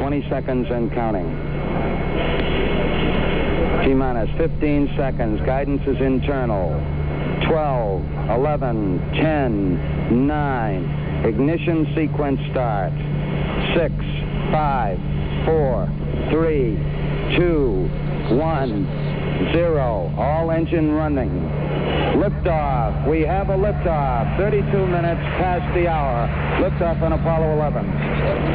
20 seconds and counting. T-minus 15 seconds. Guidance is internal. 12, 11, 10, 9. Ignition sequence start. 6, 5, 4, 3, 2, 1, 0. All engine running. Liftoff. We have a liftoff. 32 minutes past the hour. Liftoff on Apollo 11.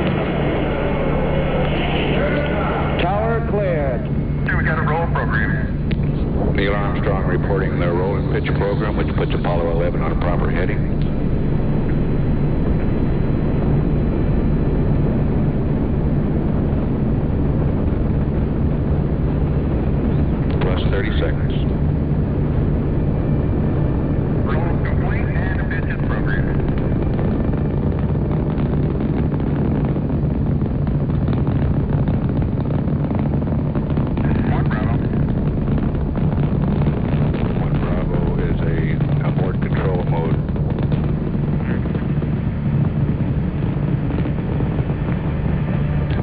Tower cleared. Okay, we got a roll program. Neil Armstrong reporting the roll and pitch program, which puts Apollo 11 on a proper heading. Plus 30 seconds. Roll complete and pitches program. One Bravo is a abort control mode.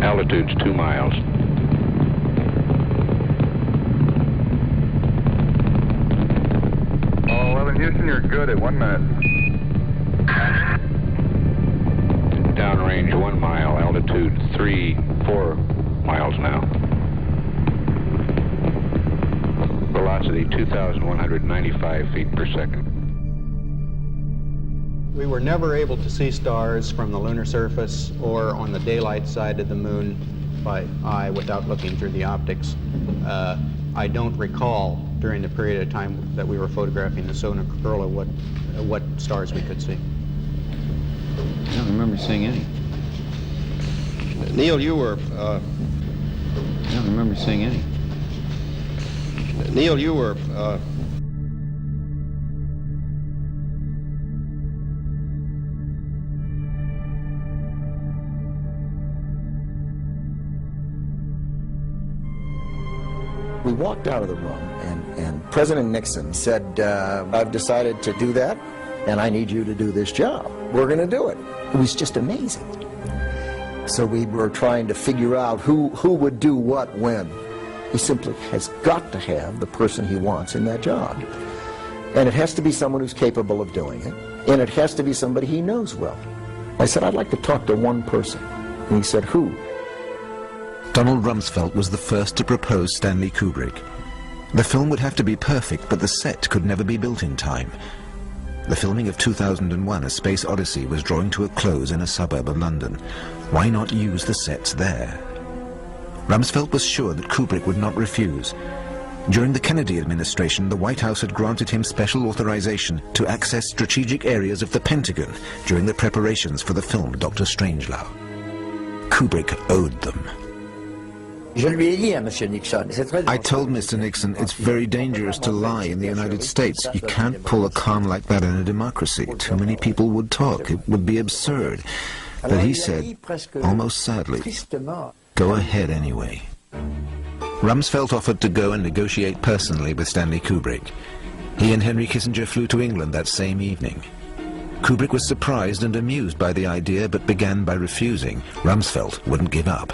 Altitude's 2 miles. Apollo 11 Houston, you're good at 1 minute. Downrange 1 mile, altitude 4 miles now. Velocity 2,195 feet per second. We were never able to see stars from the lunar surface or on the daylight side of the moon by eye without looking through the optics. I don't recall during the period of time that we were photographing the Sonar Corolla what stars we could see. I don't remember seeing any. Neil, you were... I don't remember seeing any. Neil, you were... We walked out of the room, and President Nixon said, I've decided to do that, and I need you to do this job. We're going to do it. It was just amazing. So we were trying to figure out who would do what when. He simply has got to have the person he wants in that job. And it has to be someone who's capable of doing it, and it has to be somebody he knows well. I said, I'd like to talk to one person. And he said, who? Donald Rumsfeld was the first to propose Stanley Kubrick. The film would have to be perfect, but the set could never be built in time. The filming of 2001: A Space Odyssey was drawing to a close in a suburb of London. Why not use the sets there? Rumsfeld was sure that Kubrick would not refuse. During the Kennedy administration, the White House had granted him special authorization to access strategic areas of the Pentagon during the preparations for the film Dr. Strangelove. Kubrick owed them. I told Mr. Nixon it's very dangerous to lie in the United States. You can't pull a con like that in a democracy. Too many people would talk. It would be absurd. But he said, almost sadly, go ahead anyway. Rumsfeld offered to go and negotiate personally with Stanley Kubrick. He and Henry Kissinger flew to England that same evening. Kubrick was surprised and amused by the idea, but began by refusing. Rumsfeld wouldn't give up.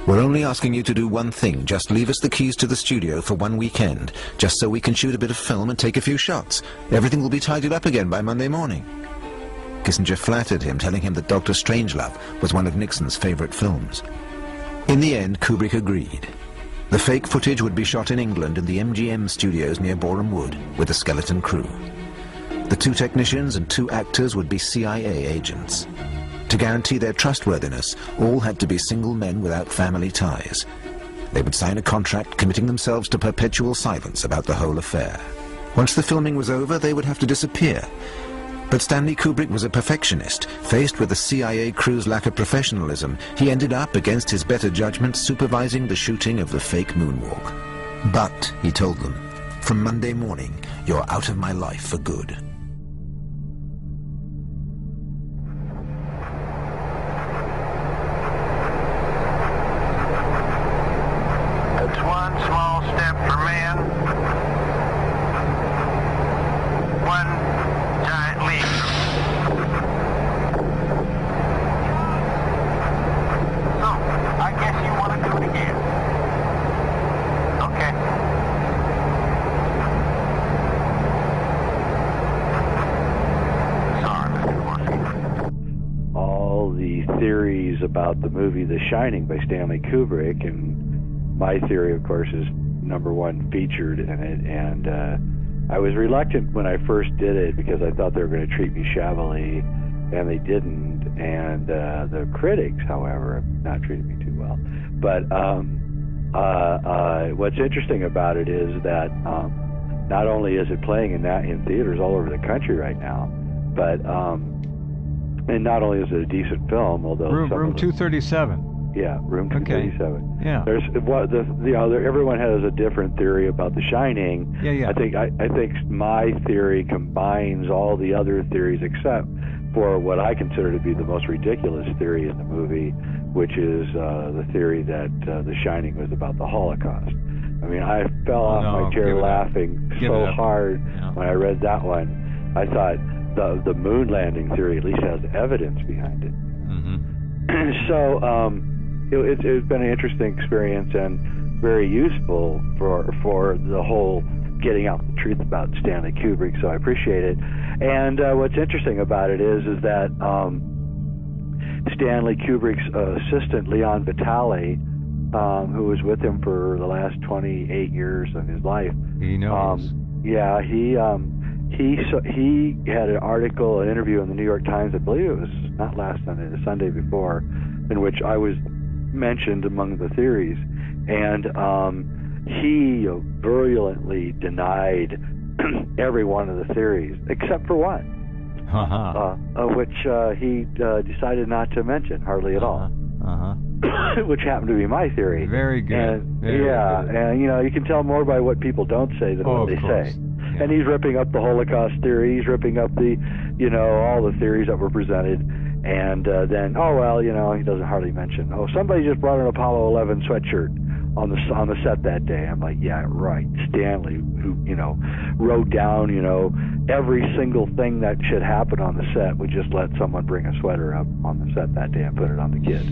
We're only asking you to do one thing. Just leave us the keys to the studio for one weekend, just so we can shoot a bit of film and take a few shots. Everything will be tidied up again by Monday morning. Kissinger flattered him, telling him that Dr. Strangelove was one of Nixon's favorite films. In the end, Kubrick agreed. The fake footage would be shot in England in the MGM studios near Boreham Wood with a skeleton crew. The 2 technicians and 2 actors would be CIA agents. To guarantee their trustworthiness, all had to be single men without family ties. They would sign a contract committing themselves to perpetual silence about the whole affair. Once the filming was over, they would have to disappear. But Stanley Kubrick was a perfectionist. Faced with the CIA crew's lack of professionalism, he ended up, against his better judgment, supervising the shooting of the fake moonwalk. But, he told them, from Monday morning, you're out of my life for good. I guess about the movie The Shining by Stanley Kubrick, and my theory, of course, is number one featured in it, and I was reluctant when I first did it because I thought they were going to treat me shabbily, and they didn't, and the critics, however, have not treated me too well. But what's interesting about it is that not only is it playing in theaters all over the country right now, but and not only is it a decent film, although Room 237. Yeah, Room 237. Okay. Yeah. There's everyone has a different theory about The Shining. Yeah. I think my theory combines all the other theories except for what I consider to be the most ridiculous theory in the movie, which is the theory that The Shining was about the Holocaust. I mean, I fell off my chair laughing so hard when I read that one. I thought the moon landing theory at least has evidence behind it. Mm-hmm. So it's been an interesting experience and very useful for the whole getting out the truth about Stanley Kubrick, so I appreciate it. And what's interesting about it is that Stanley Kubrick's assistant, Leon Vitali, who was with him for the last 28 years of his life. He knows. He had an article, an interview in the New York Times, I believe it was not last Sunday, the Sunday before, in which I was mentioned among the theories. And he virulently denied every one of the theories, except for one, which he decided not to mention hardly at all. Which happened to be my theory. Very good. And, and you can tell more by what people don't say than what they say. Yeah. And he's ripping up the Holocaust theory. He's ripping up the, all the theories that were presented. And then, he doesn't hardly mention, somebody just brought an Apollo 11 sweatshirt on the set that day. I'm like, yeah, right. Stanley, who wrote down every single thing that should happen on the set, would just let someone bring a sweater up on the set that day and put it on the kid.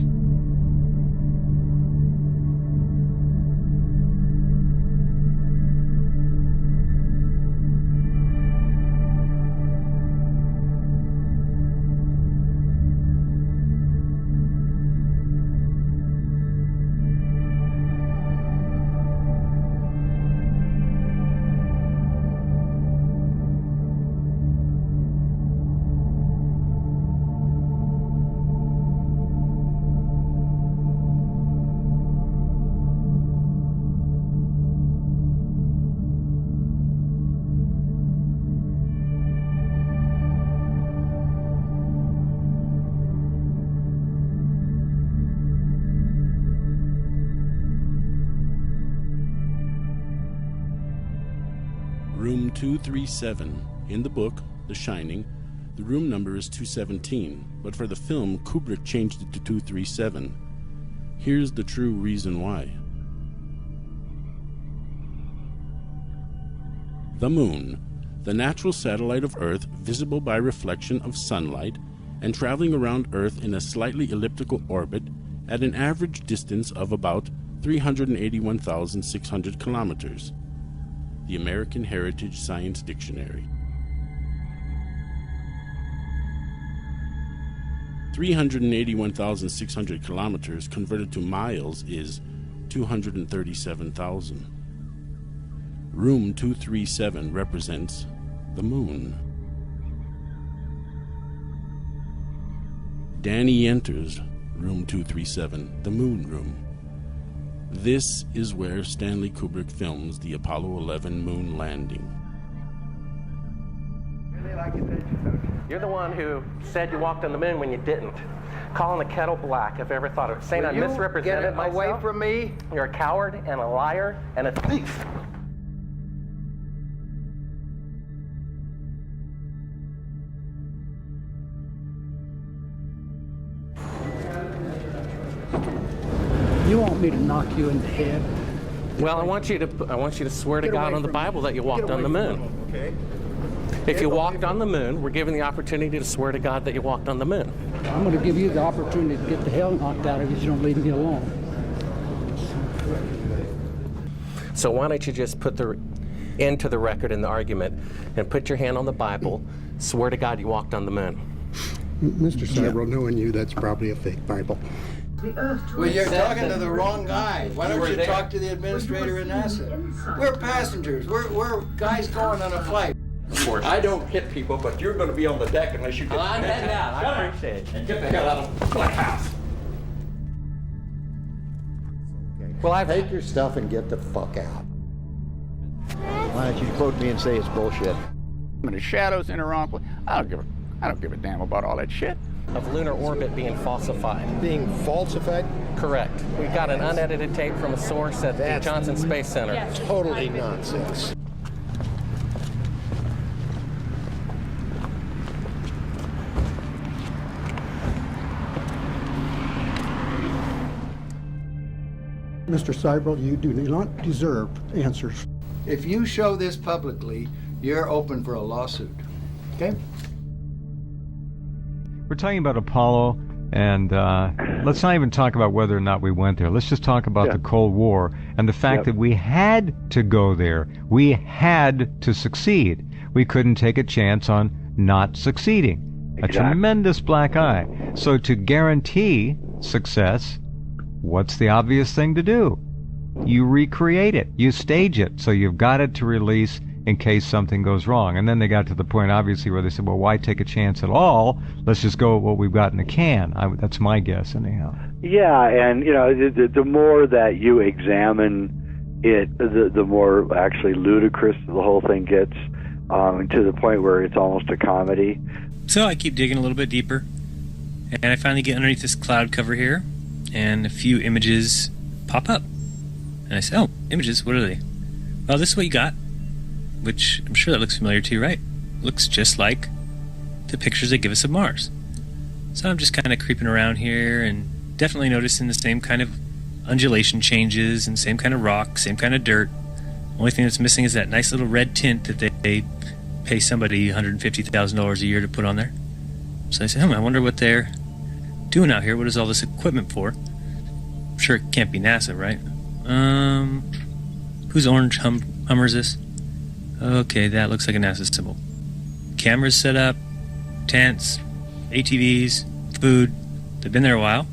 Room 237. In the book, The Shining, the room number is 217, but for the film, Kubrick changed it to 237. Here's the true reason why. The Moon, the natural satellite of Earth visible by reflection of sunlight and traveling around Earth in a slightly elliptical orbit at an average distance of about 381,600 kilometers. The American Heritage Science Dictionary. 381,600 kilometers converted to miles is 237,000. Room 237 represents the moon. Danny enters room 237, the moon room. This is where Stanley Kubrick films the Apollo 11 moon landing. You're the one who said you walked on the moon when you didn't. Calling the kettle black, if I ever thought of it. Saying I misrepresented myself. Away from me. You're a coward and a liar and a thief. You want me to knock you in the head? Well, I want you to swear to God on the Bible that you walked on the moon. Okay. If you walked on the moon, we're given the opportunity to swear to God that you walked on the moon. I'm going to give you the opportunity to get the hell knocked out of you if you don't leave me alone. So why don't you just put the end to the record in the argument and put your hand on the Bible, swear to God you walked on the moon. Mr. Seibel, knowing you, that's probably a fake Bible. Well, you're talking to the wrong guy. Why don't you talk to the administrator in NASA? We're passengers. We're guys going on a flight. Of course, I don't hit people, but you're going to be on the deck unless you get... I'm heading out. I appreciate it. And get the hell out of the Black House. Well, take your stuff and get the fuck out. Why don't you quote me and say it's bullshit? And the shadows in the wrong place. I don't give a damn about all that shit. Of lunar orbit being falsified. Being falsified? Correct. We got an unedited tape from a source at the Johnson Space Center. Totally nonsense. Mr. Seibel, you do not deserve answers. If you show this publicly, you're open for a lawsuit. Okay? We're talking about Apollo, and let's not even talk about whether or not we went there. Let's just talk about the Cold War and the fact that we had to go there. We had to succeed. We couldn't take a chance on not succeeding. Exactly. A tremendous black eye. So to guarantee success, what's the obvious thing to do? You recreate it. You stage it. So you've got it to release in case something goes wrong. And then they got to the point, obviously, where they said, well, why take a chance at all? Let's just go with what we've got in the can. That's my guess, anyhow. Yeah, and, you know, the more that you examine it, the more actually ludicrous the whole thing gets, to the point where it's almost a comedy. So I keep digging a little bit deeper, and I finally get underneath this cloud cover here, and a few images pop up. And I say, oh, images, what are they? Well, this is what you got, which I'm sure that looks familiar to you, right? Looks just like the pictures they give us of Mars. So I'm just kind of creeping around here and definitely noticing the same kind of undulation changes and same kind of rock, same kind of dirt. Only thing that's missing is that nice little red tint that they pay somebody $150,000 a year to put on there. So I said, I wonder what they're doing out here. What is all this equipment for? I'm sure it can't be NASA, right? Whose orange Hummer is this? Okay, that looks like a NASA symbol. Cameras set up, tents, ATVs, food. They've been there a while.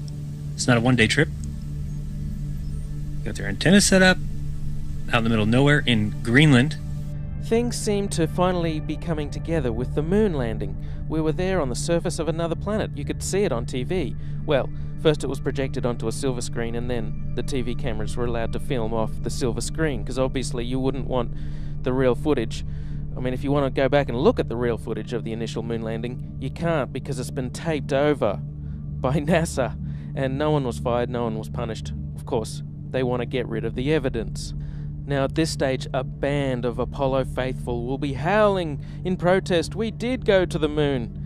It's not a one-day trip. Got their antennas set up out in the middle of nowhere in Greenland. Things seem to finally be coming together with the moon landing. We were there on the surface of another planet. You could see it on TV. Well, first it was projected onto a silver screen, and then the TV cameras were allowed to film off the silver screen, because obviously you wouldn't want the real footage. I mean, if you want to go back and look at the real footage of the initial moon landing, you can't, because it's been taped over by NASA, and no one was fired, no one was punished. Of course, they want to get rid of the evidence. Now, at this stage, a band of Apollo faithful will be howling in protest. We did go to the moon.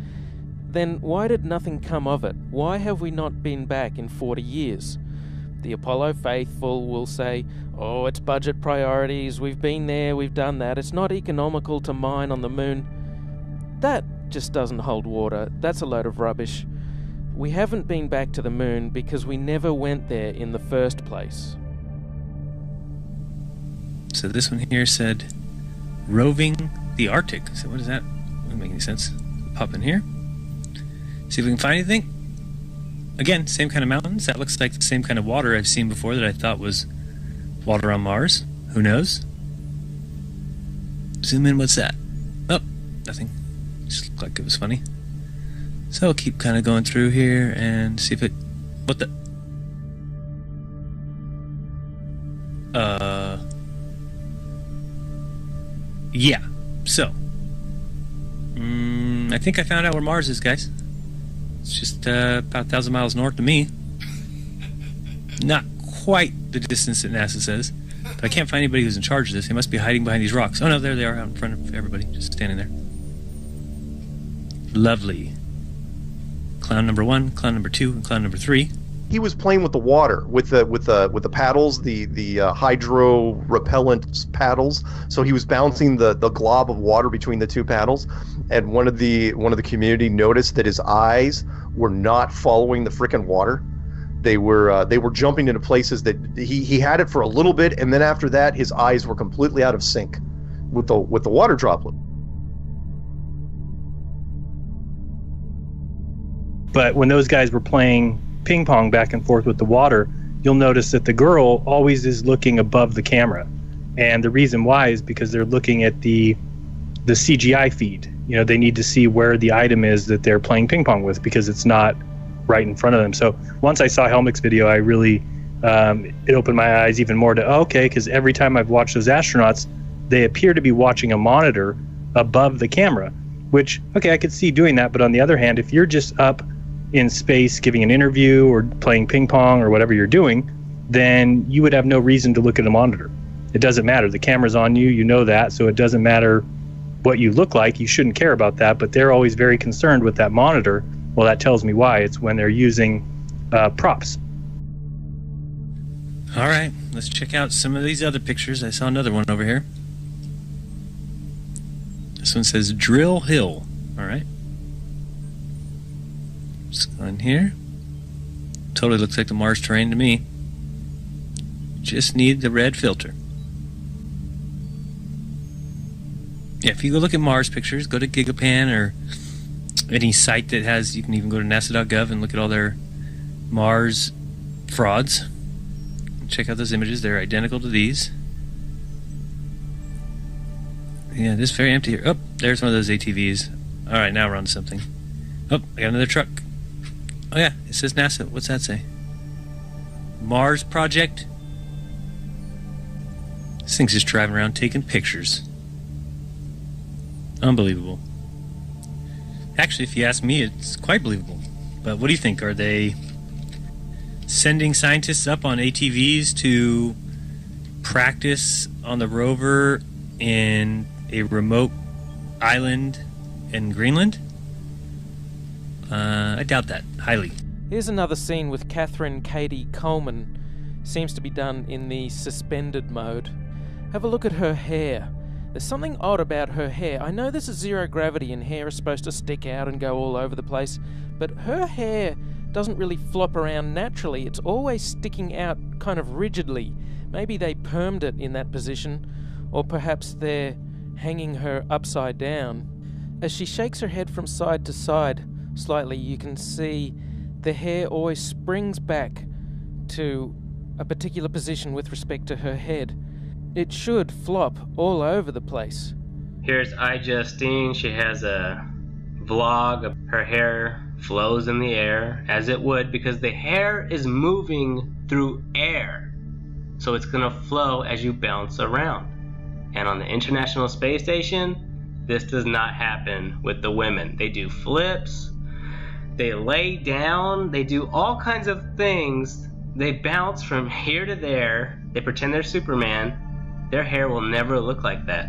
Then why did nothing come of it? Why have we not been back in 40 years? The Apollo faithful will say, oh, it's budget priorities, we've been there, we've done that, it's not economical to mine on the moon. That just doesn't hold water. That's a load of rubbish. We haven't been back to the moon because we never went there in the first place. So this one here said, roving the Arctic. So what is that? Doesn't make any sense. Pop in here. See if we can find anything. Again, same kind of mountains. That looks like the same kind of water I've seen before that I thought was water on Mars. Who knows? Zoom in, what's that? Oh, nothing. Just looked like it was funny. So I'll keep kind of going through here and see if it... What the... Yeah, so I think I found out where Mars is, guys. It's just about 1,000 miles north of me. Not quite the distance that NASA says, but I can't find anybody who's in charge of this. They must be hiding behind these rocks. Oh no, there they are out in front of everybody, just standing there. Lovely. Clown number 1, clown number 2, and clown number 3. He was playing with the water, with the paddles, the hydro repellent paddles. So he was bouncing the glob of water between the two paddles, and one of the community noticed that his eyes were not following the frickin' water. They were jumping into places that he had it for a little bit, and then after that, his eyes were completely out of sync with the water droplet. But when those guys were playing ping pong back and forth with the water, you'll notice that the girl always is looking above the camera. And the reason why is because they're looking at the CGI feed. You know, they need to see where the item is that they're playing ping pong with, because it's not right in front of them. So once I saw Helmick's video, I really, it opened my eyes even more to, okay, because every time I've watched those astronauts, they appear to be watching a monitor above the camera, which, okay, I could see doing that. But on the other hand, if you're just up in space giving an interview or playing ping pong or whatever you're doing, then you would have no reason to look at a monitor. It doesn't matter. The camera's on you, you know that, so it doesn't matter what you look like. You shouldn't care about that, but they're always very concerned with that monitor. Well, that tells me why. It's when they're using props. All right, let's check out some of these other pictures. I saw another one over here. This one says Drill Hill. All right. Just go in here. Totally looks like the Mars terrain to me. Just need the red filter. Yeah, if you go look at Mars pictures, go to Gigapan or any site that has, you can even go to nasa.gov and look at all their Mars frauds. Check out those images. They're identical to these. Yeah, this is very empty here. Oh, there's one of those ATVs. All right, now we're on to something. Oh, I got another truck. Oh yeah, it says NASA. What's that say? Mars Project? This thing's just driving around taking pictures. Unbelievable. Actually, if you ask me, it's quite believable. But what do you think? Are they sending scientists up on ATVs to practice on the rover in a remote island in Greenland? I doubt that, highly. Here's another scene with Catherine Katie Coleman. Seems to be done in the suspended mode. Have a look at her hair. There's something odd about her hair. I know this is zero gravity and hair is supposed to stick out and go all over the place, but her hair doesn't really flop around naturally. It's always sticking out kind of rigidly. Maybe they permed it in that position, or perhaps they're hanging her upside down. As she shakes her head from side to side slightly, you can see the hair always springs back to a particular position with respect to her head. It should flop all over the place. Here's iJustine. She has a vlog. Her hair flows in the air, as it would, because the hair is moving through air. So it's going to flow as you bounce around. And on the International Space Station, this does not happen with the women. They do flips, they lay down, they do all kinds of things. They bounce from here to there. They pretend they're Superman. Their hair will never look like that.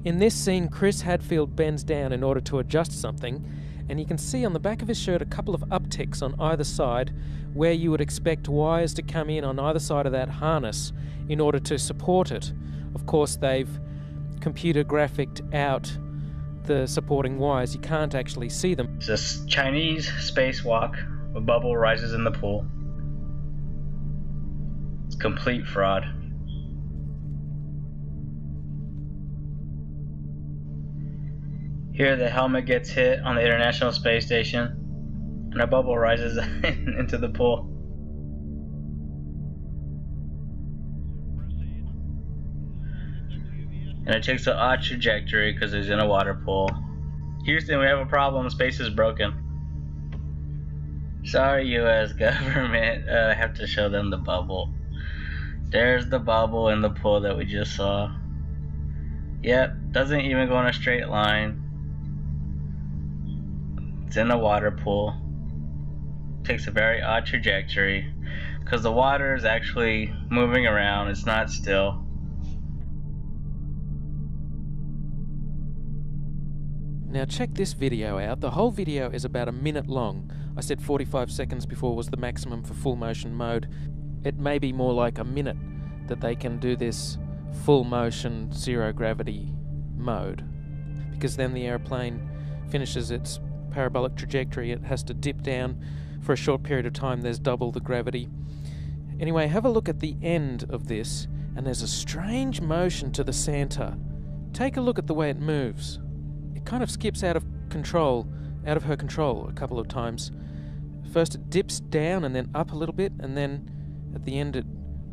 In this scene, Chris Hadfield bends down in order to adjust something, and you can see on the back of his shirt a couple of upticks on either side where you would expect wires to come in on either side of that harness in order to support it. Of course, they've computer graphicked out the supporting wires. You can't actually see them. It's a Chinese spacewalk. A bubble rises in the pool. It's complete fraud. Here the helmet gets hit on the International Space Station and a bubble rises into the pool. And it takes an odd trajectory because it's in a water pool. Houston, we have a problem. Space is broken. Sorry, U.S. government. I have to show them the bubble. There's the bubble in the pool that we just saw. Yep, doesn't even go in a straight line. It's in a water pool. Takes a very odd trajectory because the water is actually moving around. It's not still. Now check this video out. The whole video is about a minute long. I said 45 seconds before was the maximum for full motion mode. It may be more like a minute that they can do this full motion zero gravity mode, because then the airplane finishes its parabolic trajectory. It has to dip down for a short period of time. There's double the gravity. Anyway, have a look at the end of this, and there's a strange motion to the center. take a look at the way it moves. It kind of skips out of her control a couple of times. First it dips down and then up a little bit, and then at the end it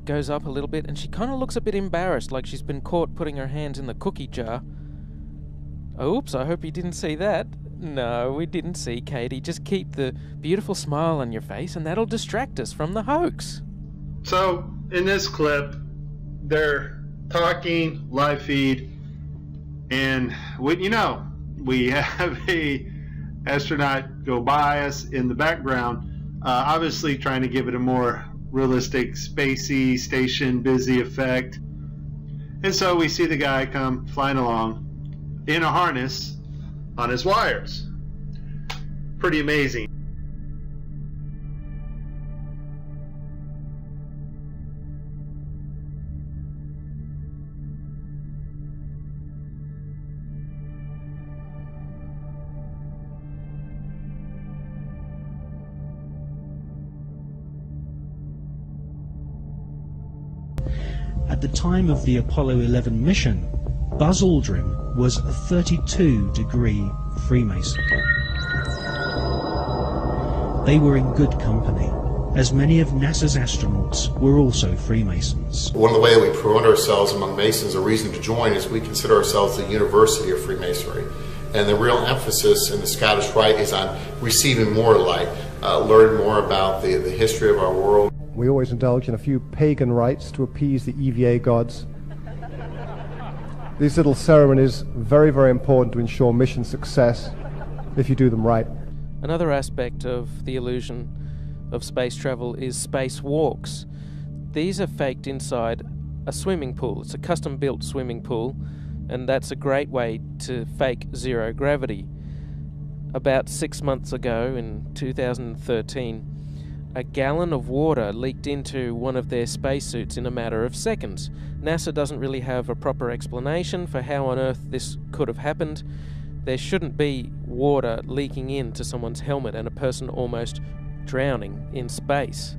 goes up a little bit, and she kind of looks a bit embarrassed, like she's been caught putting her hands in the cookie jar. Oops, I hope you didn't see that. No, we didn't see, Katie. Just keep the beautiful smile on your face, and that'll distract us from the hoax. So, in this clip, they're talking, live feed, and we have a astronaut go by us in the background, obviously trying to give it a more realistic, spacey, station busy effect. And so we see the guy come flying along in a harness on his wires. Pretty amazing. At the time of the Apollo 11 mission, Buzz Aldrin was a 32-degree Freemason. They were in good company, as many of NASA's astronauts were also Freemasons. One of the ways we promote ourselves among Masons, a reason to join, is we consider ourselves the University of Freemasonry. And the real emphasis in the Scottish Rite is on receiving more light, learn more about the history of our world. We always indulge in a few pagan rites to appease the EVA gods. These little ceremonies are very, very important to ensure mission success if you do them right. Another aspect of the illusion of space travel is spacewalks. These are faked inside a swimming pool. It's a custom-built swimming pool, and that's a great way to fake zero gravity. About 6 months ago, in 2013, a gallon of water leaked into one of their spacesuits in a matter of seconds. NASA doesn't really have a proper explanation for how on earth this could have happened. There shouldn't be water leaking into someone's helmet and a person almost drowning in space.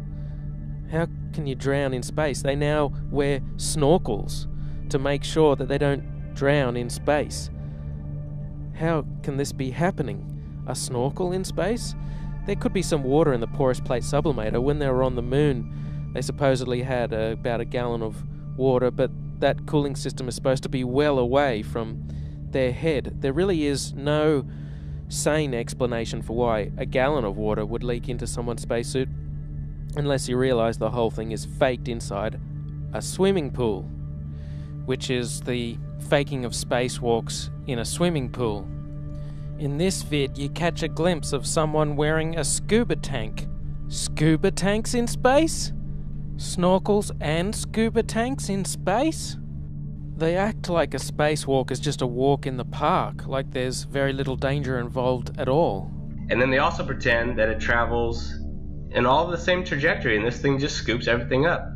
How can you drown in space? They now wear snorkels to make sure that they don't drown in space. How can this be happening? A snorkel in space? There could be some water in the porous plate sublimator. When they were on the moon, they supposedly had about a gallon of water, but that cooling system is supposed to be well away from their head. There really is no sane explanation for why a gallon of water would leak into someone's spacesuit, unless you realize the whole thing is faked inside a swimming pool, which is the faking of spacewalks in a swimming pool. In this vid, you catch a glimpse of someone wearing a scuba tank. Scuba tanks in space? Snorkels and scuba tanks in space? They act like a spacewalk is just a walk in the park, like there's very little danger involved at all. And then they also pretend that it travels in all the same trajectory, and this thing just scoops everything up.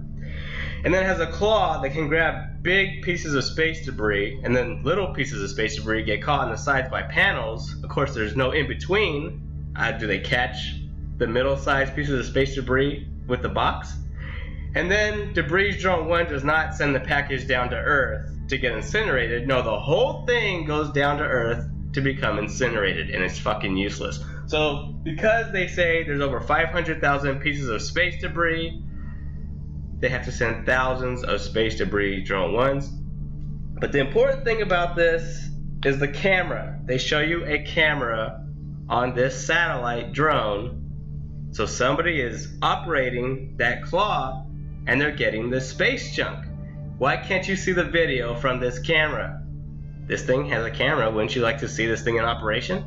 And then it has a claw that can grab big pieces of space debris, and then little pieces of space debris get caught on the sides by panels. Of course, there's no in-between. Do they catch the middle-sized pieces of space debris with the box? And then Debris Drone 1 does not send the package down to Earth to get incinerated. No, the whole thing goes down to Earth to become incinerated, and it's fucking useless. So, because they say there's over 500,000 pieces of space debris, they have to send thousands of space debris drone 1s. But the important thing about this is the camera. They show you a camera on this satellite drone. So somebody is operating that claw and they're getting this space junk. Why can't you see the video from this camera? This thing has a camera. Wouldn't you like to see this thing in operation?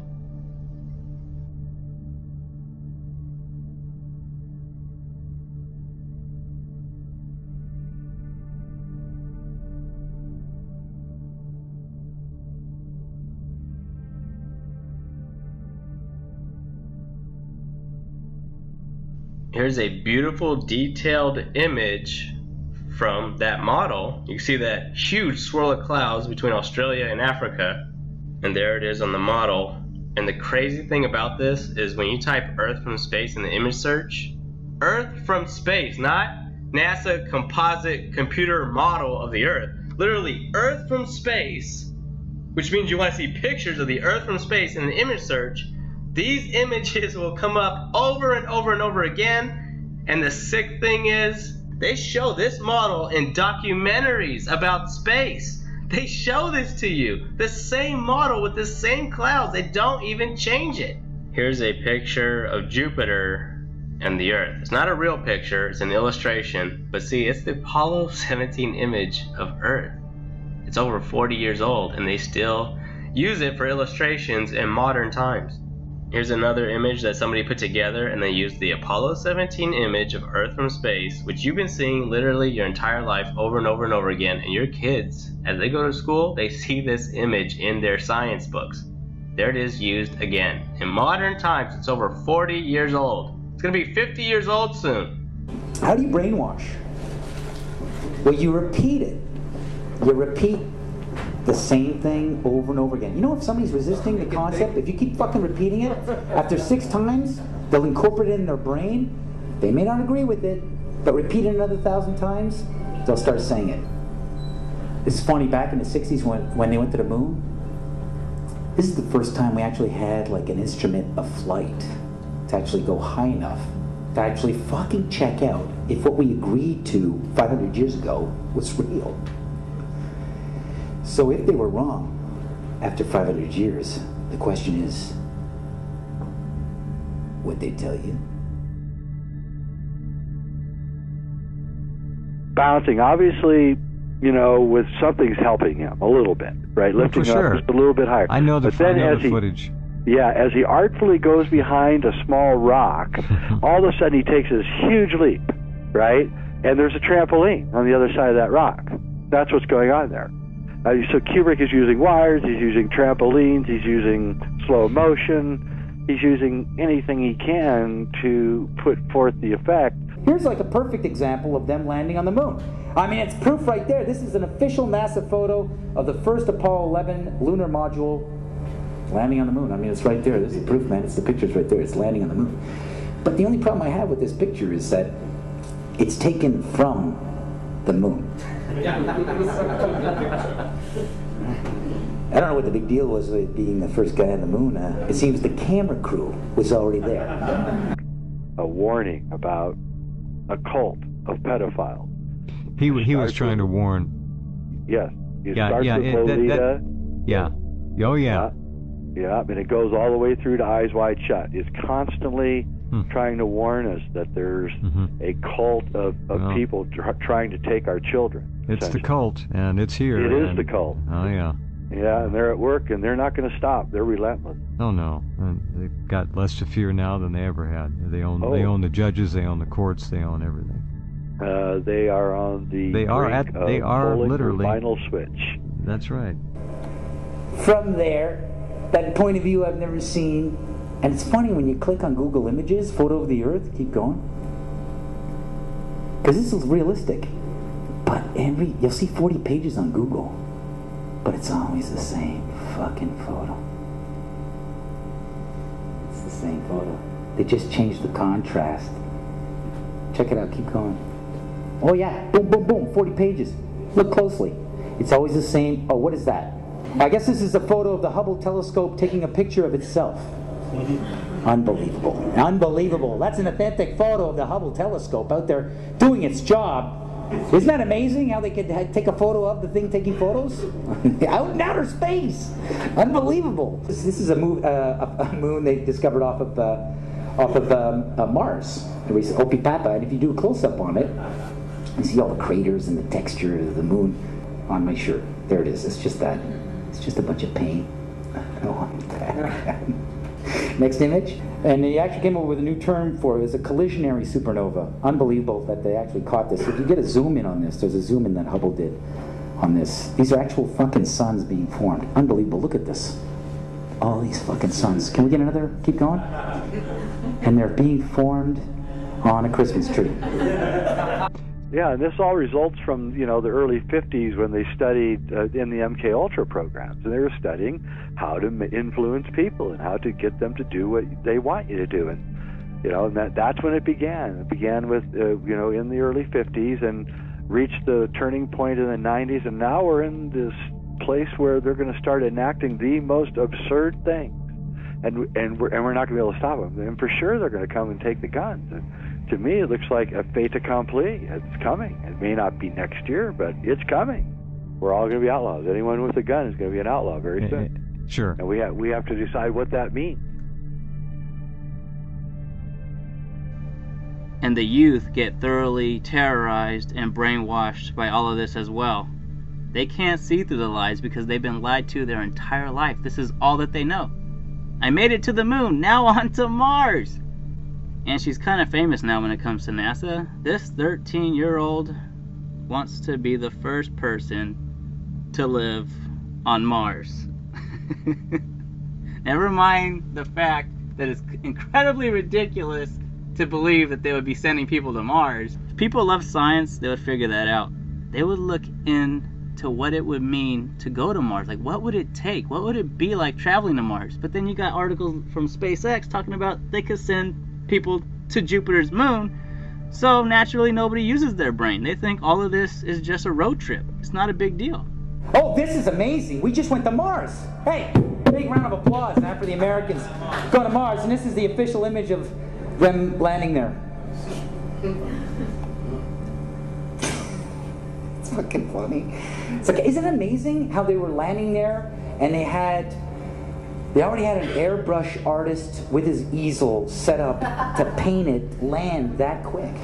Here's a beautiful detailed image from that model. You can see that huge swirl of clouds between Australia and Africa, and there it is on the model. And the crazy thing about this is when you type Earth from space in the image search, Earth from space, not NASA composite computer model of the Earth, literally Earth from space, which means you want to see pictures of the Earth from space in an image search, these images will come up over and over and over again. And the sick thing is, they show this model in documentaries about space. They show this to you. The same model with the same clouds. They don't even change it. Here's a picture of Jupiter and the Earth. It's not a real picture, it's an illustration. But see, it's the Apollo 17 image of Earth. It's over 40 years old, and they still use it for illustrations in modern times. Here's another image that somebody put together, and they used the Apollo 17 image of Earth from space, which you've been seeing literally your entire life over and over and over again. And your kids, as they go to school, they see this image in their science books. There it is, used again. In modern times, it's over 40 years old. It's gonna be 50 years old soon. How do you brainwash? Well, you repeat it. You repeat the same thing over and over again. You know, if somebody's resisting the concept, if you keep fucking repeating it, after 6 times, they'll incorporate it in their brain. They may not agree with it, but repeat it another 1,000 times, they'll start saying it. It's funny, back in the 60s when they went to the moon, this is the first time we actually had like an instrument of flight to actually go high enough to actually fucking check out if what we agreed to 500 years ago was real. So if they were wrong after 500 years, the question is, would they tell you? Bouncing, obviously, you know, with something's helping him a little bit, right? Lifting up just a little bit higher. I know the footage. Yeah, as he artfully goes behind a small rock, all of a sudden he takes this huge leap, right? And there's a trampoline on the other side of that rock. That's what's going on there. So Kubrick is using wires, he's using trampolines, he's using slow motion, he's using anything he can to put forth the effect. Here's like a perfect example of them landing on the moon. I mean, it's proof right there. This is an official NASA photo of the first Apollo 11 lunar module landing on the moon. I mean, it's right there. This is proof, man. It's the picture's right there. It's landing on the moon. But the only problem I have with this picture is that it's taken from the moon. I don't know what the big deal was with being the first guy on the moon. It seems the camera crew was already there. A warning about a cult of pedophiles. He was trying to warn. Yes. It starts with Lolita. Oh, yeah. Yeah, and it goes all the way through to Eyes Wide Shut. It's constantly trying to warn us that there's a cult of people trying to take our children. It's the cult, and it's here. It is the cult. Oh, yeah. Yeah, and they're at work, and they're not going to stop. They're relentless. Oh, no. And they've got less to fear now than they ever had. They own the judges, they own the courts, they own everything. They are on the they are literally final switch. That's right. From there, that point of view I've never seen, and it's funny when you click on Google Images, photo of the Earth, keep going, because this is realistic. But you'll see 40 pages on Google, but it's always the same fucking photo. It's the same photo. They just changed the contrast. Check it out, keep going. Oh yeah, boom, boom, boom, 40 pages. Look closely. It's always the same. Oh, what is that? I guess this is a photo of the Hubble telescope taking a picture of itself. Unbelievable. Unbelievable. That's an authentic photo of the Hubble telescope out there doing its job. Isn't that amazing how they could take a photo of the thing taking photos? Out in outer space. Unbelievable. This is a moon they discovered off of Mars. Opipapa. And if you do a close-up on it, you see all the craters and the texture of the moon on my shirt. There it is. It's just that. It's just a bunch of paint. Next image. And they actually came up with a new term for it. It's a collisionary supernova. Unbelievable that they actually caught this. If you get a zoom in on this, there's a zoom in that Hubble did on this. These are actual fucking suns being formed. Unbelievable. Look at this. All these fucking suns. Can we get another? Keep going. And they're being formed on a Christmas tree. Yeah, and this all results from, the early 50s when they studied in the MK Ultra programs, and they were studying how to influence people and how to get them to do what they want you to do, and that's when it began. It began with in the early 50s and reached the turning point in the 90s, and now we're in this place where they're going to start enacting the most absurd things, and we're not going to be able to stop them. And for sure, they're going to come and take the guns. And to me, it looks like a fait accompli. It's coming. It may not be next year, but it's coming. We're all going to be outlaws. Anyone with a gun is going to be an outlaw very soon. Sure. And we have to decide what that means. And the youth get thoroughly terrorized and brainwashed by all of this as well. They can't see through the lies because they've been lied to their entire life. This is all that they know. I made it to the moon, now on to Mars! And she's kind of famous now when it comes to NASA. This 13-year-old wants to be the first person to live on Mars. Never mind the fact that it's incredibly ridiculous to believe that they would be sending people to Mars. If people love science, they would figure that out. They would look into what it would mean to go to Mars. Like, what would it take? What would it be like traveling to Mars? But then you got articles from SpaceX talking about they could send people to Jupiter's moon, so naturally nobody uses their brain. They think all of this is just a road trip. It's not a big deal. Oh, this is amazing. We just went to Mars. Hey, big round of applause now for the Americans going to Mars. And this is the official image of them landing there. It's fucking funny. It's like, isn't it amazing how they were landing there and they already had an airbrush artist with his easel set up to paint it land that quick.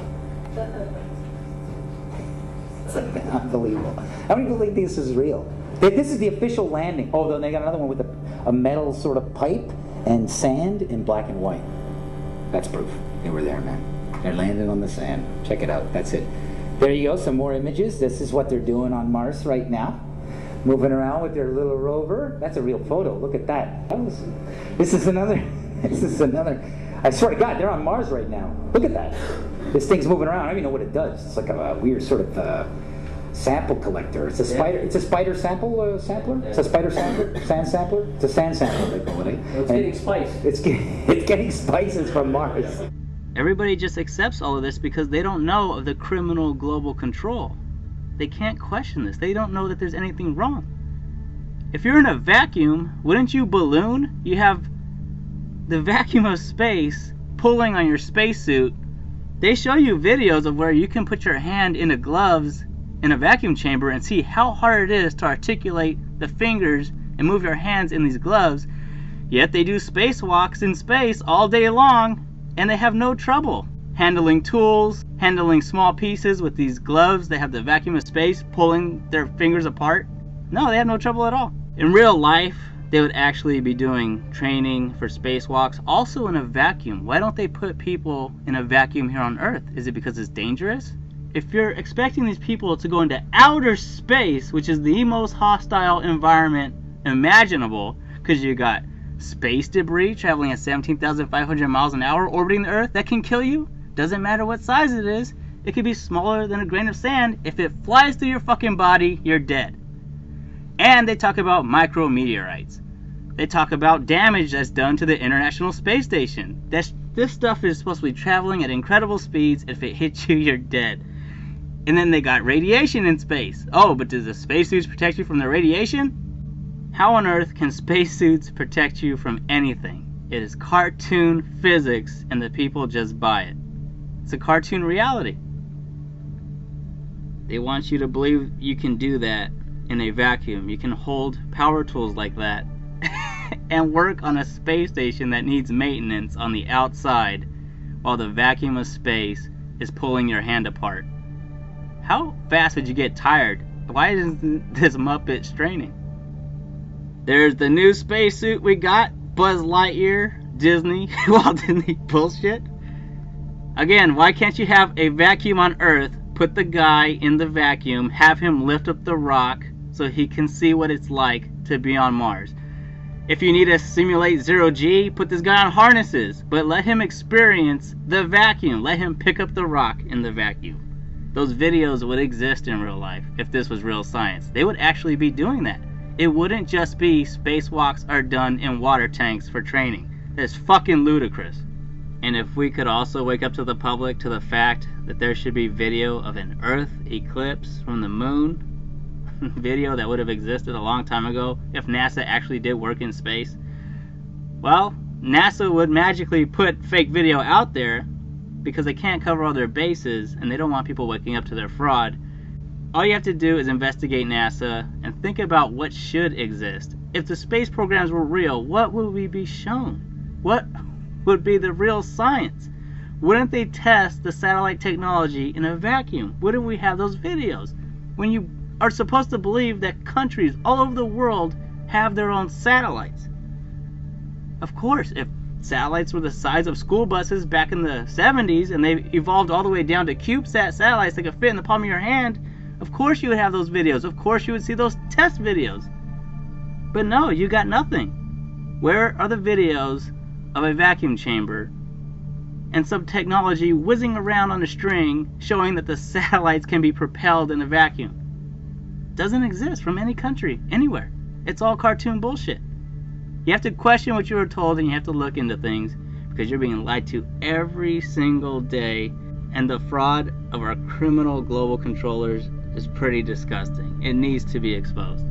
It's like unbelievable. How many people think this is real? This is the official landing. Oh, then they got another one with a metal sort of pipe and sand in black and white. That's proof. They were there, man. They're landing on the sand. Check it out. That's it. There you go. Some more images. This is what they're doing on Mars right now. Moving around with their little rover. That's a real photo. Look at that. This is another. I swear to God, they're on Mars right now. Look at that. This thing's moving around. I don't even know what it does. It's like a weird sort of sample collector. It's a spider. It's a spider sampler. It's a spider sampler. Sand sampler. It's a sand sampler. They call it. It's getting spice. It's getting spices from Mars. Everybody just accepts all of this because they don't know of the criminal global control. They can't question this. They don't know that there's anything wrong. If you're in a vacuum, wouldn't you balloon? You have the vacuum of space pulling on your spacesuit. They show you videos of where you can put your hand into gloves in a vacuum chamber and see how hard it is to articulate the fingers and move your hands in these gloves. Yet they do spacewalks in space all day long and they have no trouble handling tools, handling small pieces with these gloves. They have the vacuum of space pulling their fingers apart. No, they have no trouble at all. In real life, they would actually be doing training for spacewalks also in a vacuum. Why don't they put people in a vacuum here on Earth? Is it because it's dangerous? If you're expecting these people to go into outer space, which is the most hostile environment imaginable, because you got space debris traveling at 17,500 miles an hour orbiting the Earth that can kill you. Doesn't matter what size it is. It could be smaller than a grain of sand. If it flies through your fucking body, you're dead. And they talk about micrometeorites. They talk about damage that's done to the International Space Station. This stuff is supposed to be traveling at incredible speeds. If it hits you, you're dead. And then they got radiation in space. Oh, but does the spacesuits protect you from the radiation? How on earth can spacesuits protect you from anything? It is cartoon physics and the people just buy it. It's a cartoon reality. They want you to believe you can do that in a vacuum. You can hold power tools like that and work on a space station that needs maintenance on the outside while the vacuum of space is pulling your hand apart. How fast would you get tired? Why isn't this Muppet straining? There's the new spacesuit we got. Buzz Lightyear, Disney, Walt Disney bullshit. Again, why can't you have a vacuum on Earth, put the guy in the vacuum, have him lift up the rock so he can see what it's like to be on Mars? If you need to simulate zero G, put this guy on harnesses, but let him experience the vacuum. Let him pick up the rock in the vacuum. Those videos would exist in real life if this was real science. They would actually be doing that. It wouldn't just be spacewalks are done in water tanks for training. That's fucking ludicrous. And if we could also wake up to the public to the fact that there should be video of an Earth eclipse from the moon, video that would have existed a long time ago if NASA actually did work in space? Well, NASA would magically put fake video out there because they can't cover all their bases and they don't want people waking up to their fraud. All you have to do is investigate NASA and think about what should exist. If the space programs were real, what would we be shown? What would be the real science? Wouldn't they test the satellite technology in a vacuum? Wouldn't we have those videos? When you are supposed to believe that countries all over the world have their own satellites. Of course, if satellites were the size of school buses back in the 70s and they evolved all the way down to CubeSat satellites that could fit in the palm of your hand, of course you would have those videos. Of course you would see those test videos. But no, you got nothing. Where are the videos of a vacuum chamber and some technology whizzing around on a string showing that the satellites can be propelled in a vacuum? Doesn't exist from any country, anywhere. It's all cartoon bullshit. You have to question what you were told and you have to look into things because you're being lied to every single day, and the fraud of our criminal global controllers is pretty disgusting. It needs to be exposed.